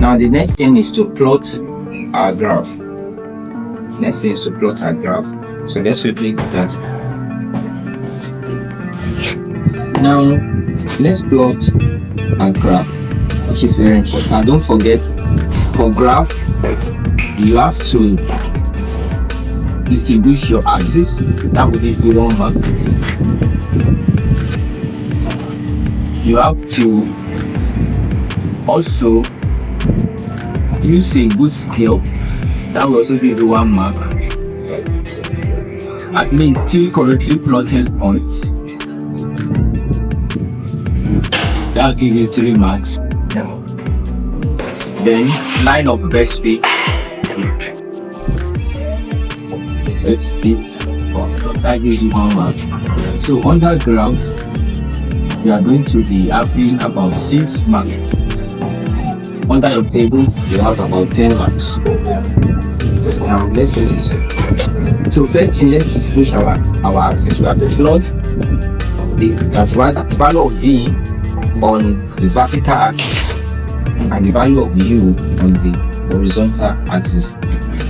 Now the next thing is to plot our graph. Next thing is to plot our graph. So let's quickly do that. Now let's plot our graph, which is very important. And don't forget, for graph, you have to distinguish your axis. That will give you 1 mark. You have to also use a good scale. That will also give you 1 mark. At least 3 correctly plotted points. That will give you 3 marks. Then line of best fit. That gives you 1 mark. So on that graph, you are going to be having about 6 marks. Under your table, you have about 10 marks. Now let's do this. So first thing, let's distinguish our axis. We have to plot the value of V on the vertical axis and the value of U on the horizontal axis.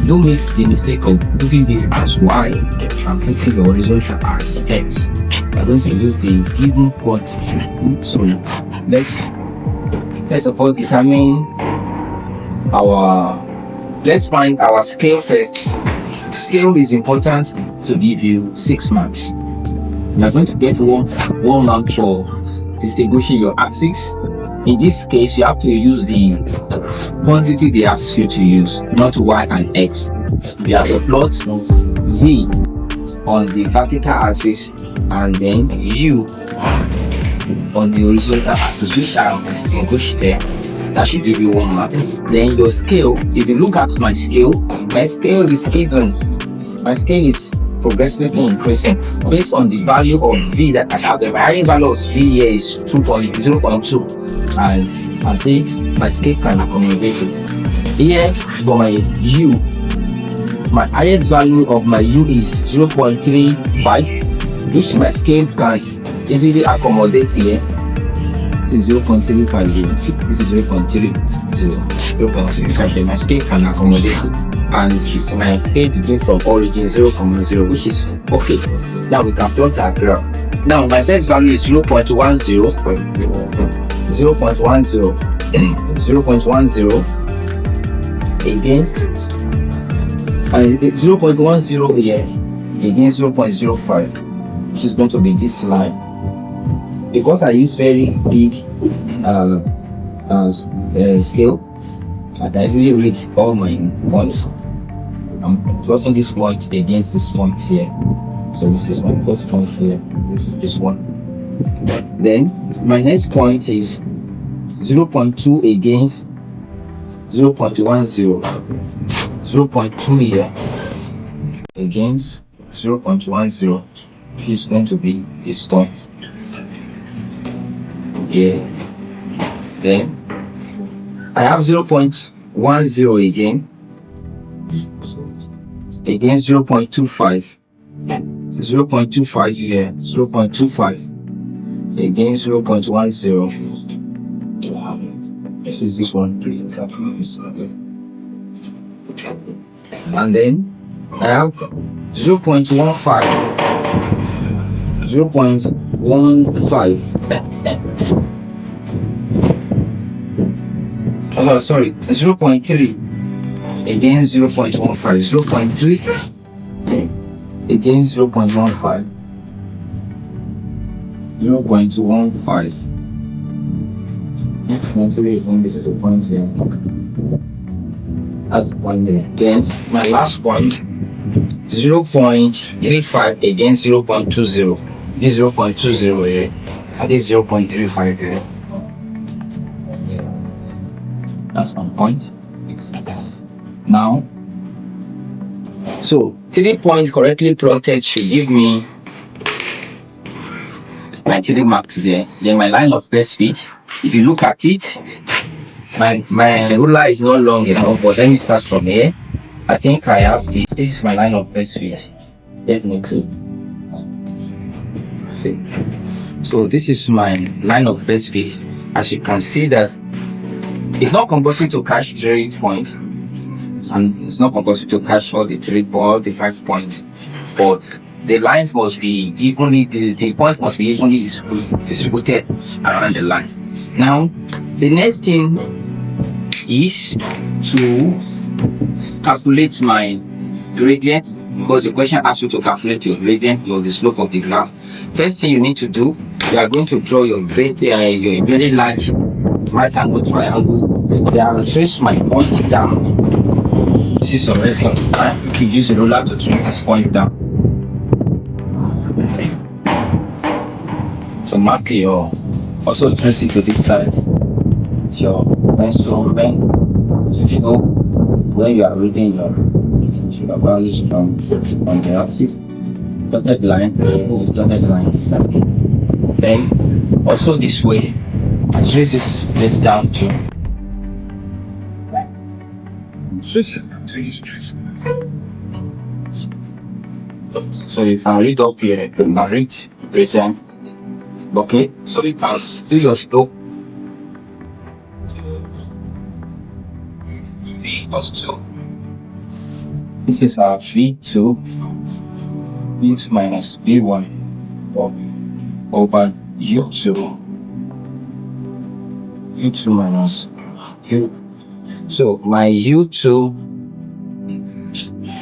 Don't make the mistake of putting this as Y and putting the horizontal as X. We're going to use the given quantity. So let's first of all determine let's find our scale first. Scale is important to give you 6 marks. You are going to get one mark for distinguishing your axis. In this case, you have to use the quantity they ask you to use, not Y and X. You have to plot V on the vertical axis and then U on the horizontal axis, which are distinguished there. That should give you 1 mark. Then your scale, if you look at my scale is even. My scale is progressively increasing based on the value of V that I have there. My highest value of V here is 0.2, and I say my scale can accommodate it. Here for my U, my highest value of my U is 0.35, which my scale can easily accommodate here. This is 0.35 here. This is 0.35. My scale can accommodate it, and it's my scale degree from origin 0.0, which is okay. Now we can plot our graph. Now my first value is 0.10, 0.10 against 0.10 here against 0.05, which is going to be this line. Because I use very big scale, I can easily read all my points. I'm plotting this point against this point here. So this is my first point here. This one. Then my next point is 0.2 against 0.10. 0.2 here against 0.10, which is going to be this point. Yeah. Then I have 0.10 again against 0.25. 0.25 here, 0.25 against 0.10. This is this one. And then I have 0.15. 0.15. Oh, sorry, 0.3 against 0.15. 0.3 against 0.15. 0.15. This is a point here. That's the point there. Then my last point, 0.35 against 0.20. This 0.20 here, and this 0.35 here. That's one point. Now, so 3 points correctly plotted should give me my 3 marks there. Then my line of best fit. If you look at it, my ruler is not long enough, but let me start from here. I think I have this. This is my line of best fit. Definitely. See. So this is my line of best fit. As you can see that It's not compulsory to catch 3 points, and it's not compulsory to catch all the 5 points, but the lines must be evenly, the points must be evenly distributed around the line. Now, the next thing is to calculate my gradient, because the question asks you to calculate your gradient or the slope of the graph. First thing you need to do, you are going to draw your your very large right angle triangle. Then I will trace my point down. This is already on the line. You can use a ruler to trace this point down. So mark your, also trace it to this side with your pencil pen to show where you are reading your values from on the axis. Dotted line, dotted line this side. Then also this way, I trace this down to trace it. So you can read up here, you can read gradient. Okay, so you can do your slope V equals 2. This is our V2 minus V1 over U2 minus U. So my U2,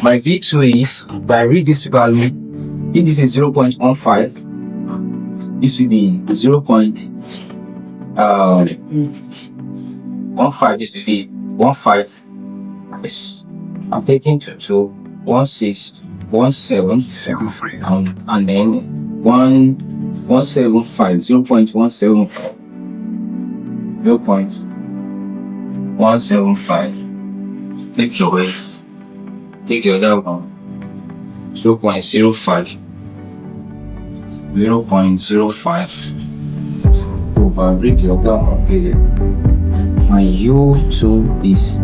my V2 is, if I read this value, if this is 0.15, this will be 0.15, this will be 15. I'm taking to 1617, and then 175, 0.175, 0.175. Take away, take the other one, 0.05, 0.05 over read the other one here. My U2 is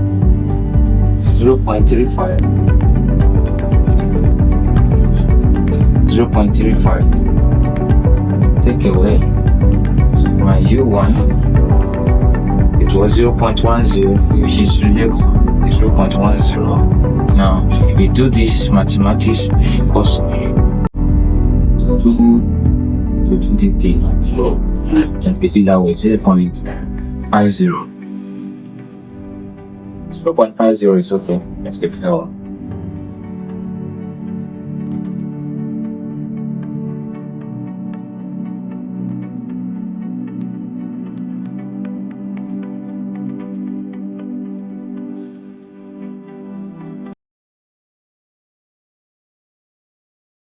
0.35, 0.35. Take away my U1, it was 0.10, which is 0.10. Now, if you do this mathematics, because 2 to 20p, so let's get it that way, 0.50. 0.50 is okay. Let's get it that one.